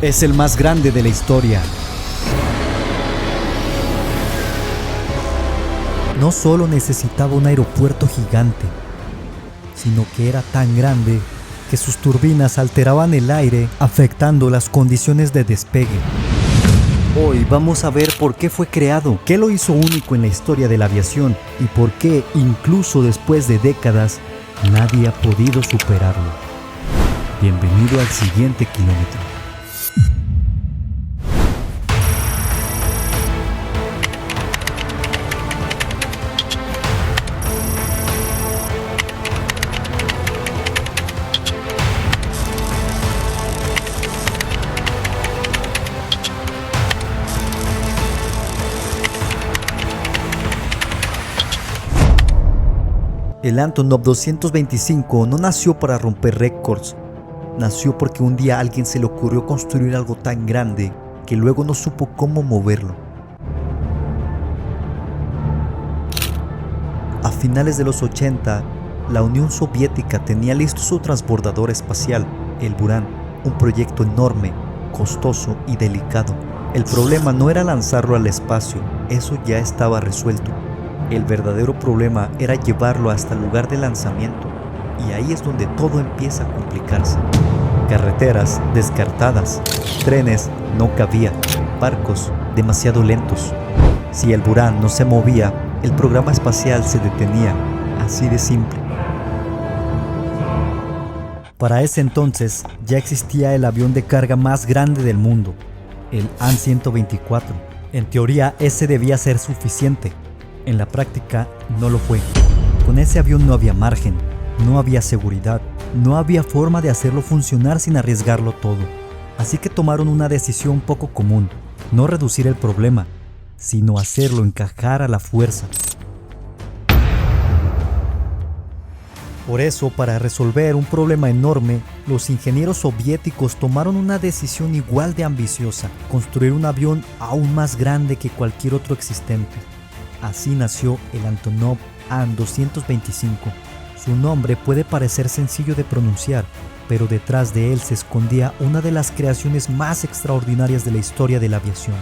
es el más grande de la historia. No solo necesitaba un aeropuerto gigante, sino que era tan grande que sus turbinas alteraban el aire, afectando las condiciones de despegue. Hoy vamos a ver por qué fue creado, qué lo hizo único en la historia de la aviación y por qué, incluso después de décadas, nadie ha podido superarlo. Bienvenido al siguiente kilómetro. El Antonov 225 no nació para romper récords, nació porque un día a alguien se le ocurrió construir algo tan grande que luego no supo cómo moverlo. A finales de los 80, la Unión Soviética tenía listo su transbordador espacial, el Buran, un proyecto enorme, costoso y delicado. El problema no era lanzarlo al espacio, eso ya estaba resuelto. El verdadero problema era llevarlo hasta el lugar de lanzamiento, y ahí es donde todo empieza a complicarse. Carreteras descartadas, trenes no cabía, barcos demasiado lentos. Si el Buran no se movía, el programa espacial se detenía, así de simple. Para ese entonces ya existía el avión de carga más grande del mundo, el An-124. En teoría ese debía ser suficiente. En la práctica no lo fue. Con ese avión no había margen, no había seguridad, no había forma de hacerlo funcionar sin arriesgarlo todo. Así que tomaron una decisión poco común, no reducir el problema, sino hacerlo encajar a la fuerza. Por eso, para resolver un problema enorme, los ingenieros soviéticos tomaron una decisión igual de ambiciosa: construir un avión aún más grande que cualquier otro existente. Así nació el Antonov An-225. Su nombre puede parecer sencillo de pronunciar, pero detrás de él se escondía una de las creaciones más extraordinarias de la historia de la aviación.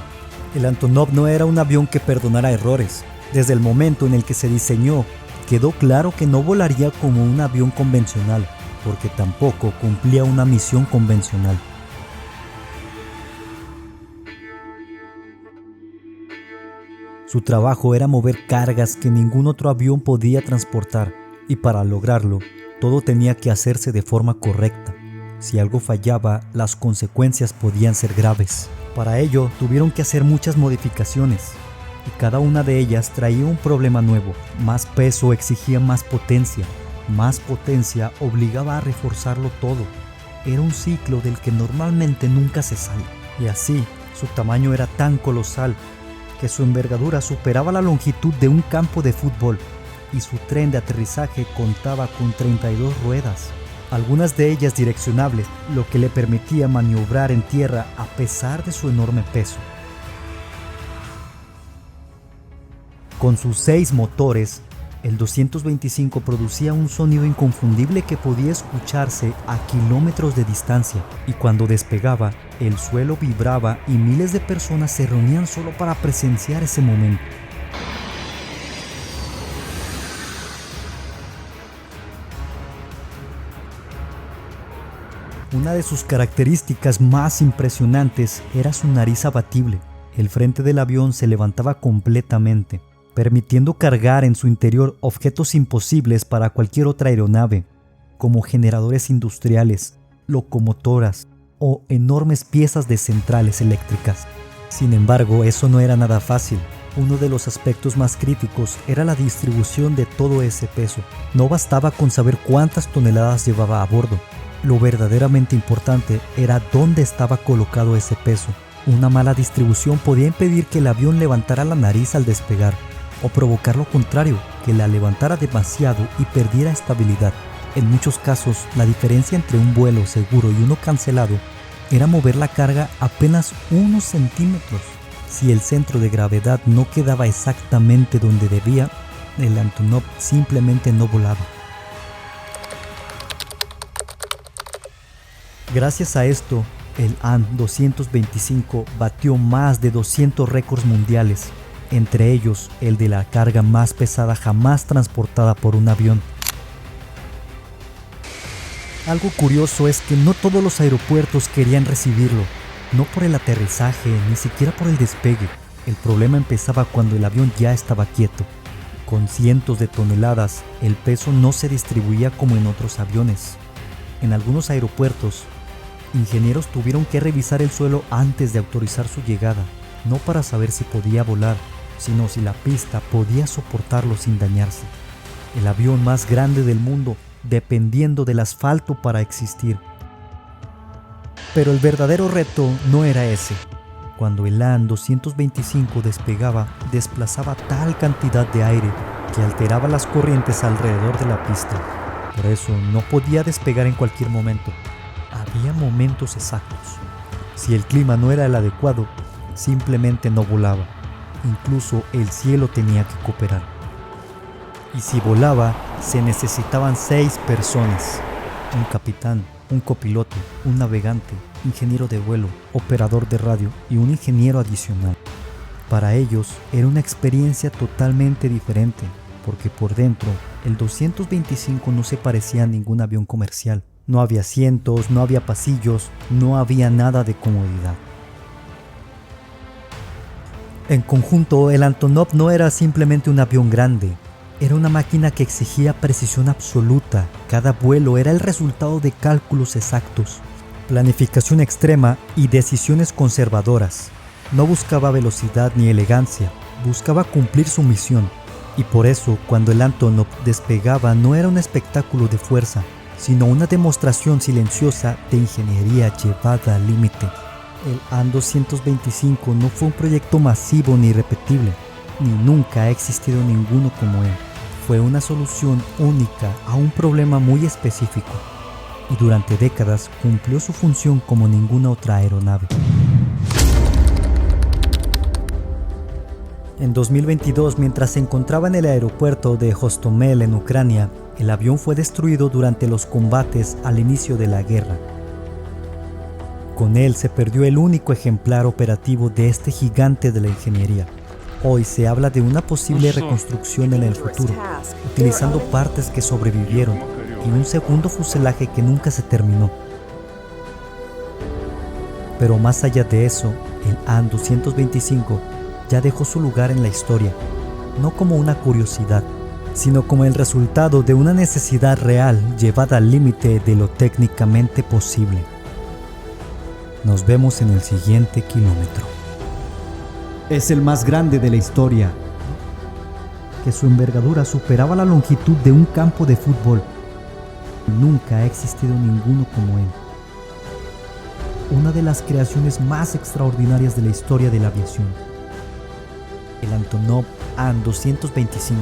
El Antonov no era un avión que perdonara errores. Desde el momento en el que se diseñó, quedó claro que no volaría como un avión convencional, porque tampoco cumplía una misión convencional. Su trabajo era mover cargas que ningún otro avión podía transportar, y para lograrlo, todo tenía que hacerse de forma correcta. Si algo fallaba, las consecuencias podían ser graves. Para ello, tuvieron que hacer muchas modificaciones, y cada una de ellas traía un problema nuevo. Más peso exigía más potencia obligaba a reforzarlo todo. Era un ciclo del que normalmente nunca se sale. Y así, su tamaño era tan colosal que su envergadura superaba la longitud de un campo de fútbol, y su tren de aterrizaje contaba con 32 ruedas, algunas de ellas direccionables, lo que le permitía maniobrar en tierra a pesar de su enorme peso. Con sus 6 motores, el 225 producía un sonido inconfundible que podía escucharse a kilómetros de distancia, y cuando despegaba, el suelo vibraba y miles de personas se reunían solo para presenciar ese momento. Una de sus características más impresionantes era su nariz abatible. El frente del avión se levantaba completamente, permitiendo cargar en su interior objetos imposibles para cualquier otra aeronave, como generadores industriales, locomotoras o enormes piezas de centrales eléctricas. Sin embargo, eso no era nada fácil. Uno de los aspectos más críticos era la distribución de todo ese peso. No bastaba con saber cuántas toneladas llevaba a bordo. Lo verdaderamente importante era dónde estaba colocado ese peso. Una mala distribución podía impedir que el avión levantara la nariz al despegar, o provocar lo contrario, que la levantara demasiado y perdiera estabilidad. En muchos casos, la diferencia entre un vuelo seguro y uno cancelado era mover la carga apenas unos centímetros. Si el centro de gravedad no quedaba exactamente donde debía, el Antonov simplemente no volaba. Gracias a esto, El An-225 batió más de 200 récords mundiales, entre ellos el de la carga más pesada jamás transportada por un avión. Algo curioso es que no todos los aeropuertos querían recibirlo, no por el aterrizaje, ni siquiera por el despegue. El problema empezaba cuando el avión ya estaba quieto. Con cientos de toneladas, el peso no se distribuía como en otros aviones. En algunos aeropuertos, ingenieros tuvieron que revisar el suelo antes de autorizar su llegada, no para saber si podía volar, sino si la pista podía soportarlo sin dañarse. El avión más grande del mundo, dependiendo del asfalto para existir. Pero el verdadero reto no era ese. Cuando el An-225 despegaba, desplazaba tal cantidad de aire que alteraba las corrientes alrededor de la pista. Por eso no podía despegar en cualquier momento. Había momentos exactos. Si el clima no era el adecuado, simplemente no volaba. Incluso el cielo tenía que cooperar. Y si volaba, se necesitaban 6 personas: un capitán, un copiloto, un navegante, ingeniero de vuelo, operador de radio y un ingeniero adicional. Para ellos era una experiencia totalmente diferente, porque por dentro el 225 no se parecía a ningún avión comercial. No había asientos, no había pasillos, no había nada de comodidad. En conjunto, el Antonov no era simplemente un avión grande. Era una máquina que exigía precisión absoluta. Cada vuelo era el resultado de cálculos exactos, planificación extrema y decisiones conservadoras. No buscaba velocidad ni elegancia, buscaba cumplir su misión. Y por eso, cuando el Antonov despegaba, no era un espectáculo de fuerza, sino una demostración silenciosa de ingeniería llevada al límite. El An-225 no fue un proyecto masivo ni repetible, ni nunca ha existido ninguno como él. Fue una solución única a un problema muy específico, y durante décadas cumplió su función como ninguna otra aeronave. En 2022, mientras se encontraba en el aeropuerto de Hostomel en Ucrania, el avión fue destruido durante los combates al inicio de la guerra. Con él se perdió el único ejemplar operativo de este gigante de la ingeniería. Hoy se habla de una posible reconstrucción en el futuro, utilizando partes que sobrevivieron y un segundo fuselaje que nunca se terminó. Pero más allá de eso, el An-225 ya dejó su lugar en la historia, no como una curiosidad, sino como el resultado de una necesidad real llevada al límite de lo técnicamente posible. Nos vemos en el siguiente kilómetro. Es el más grande de la historia, que su envergadura superaba la longitud de un campo de fútbol. Nunca ha existido ninguno como él. Una de las creaciones más extraordinarias de la historia de la aviación. El Antonov An-225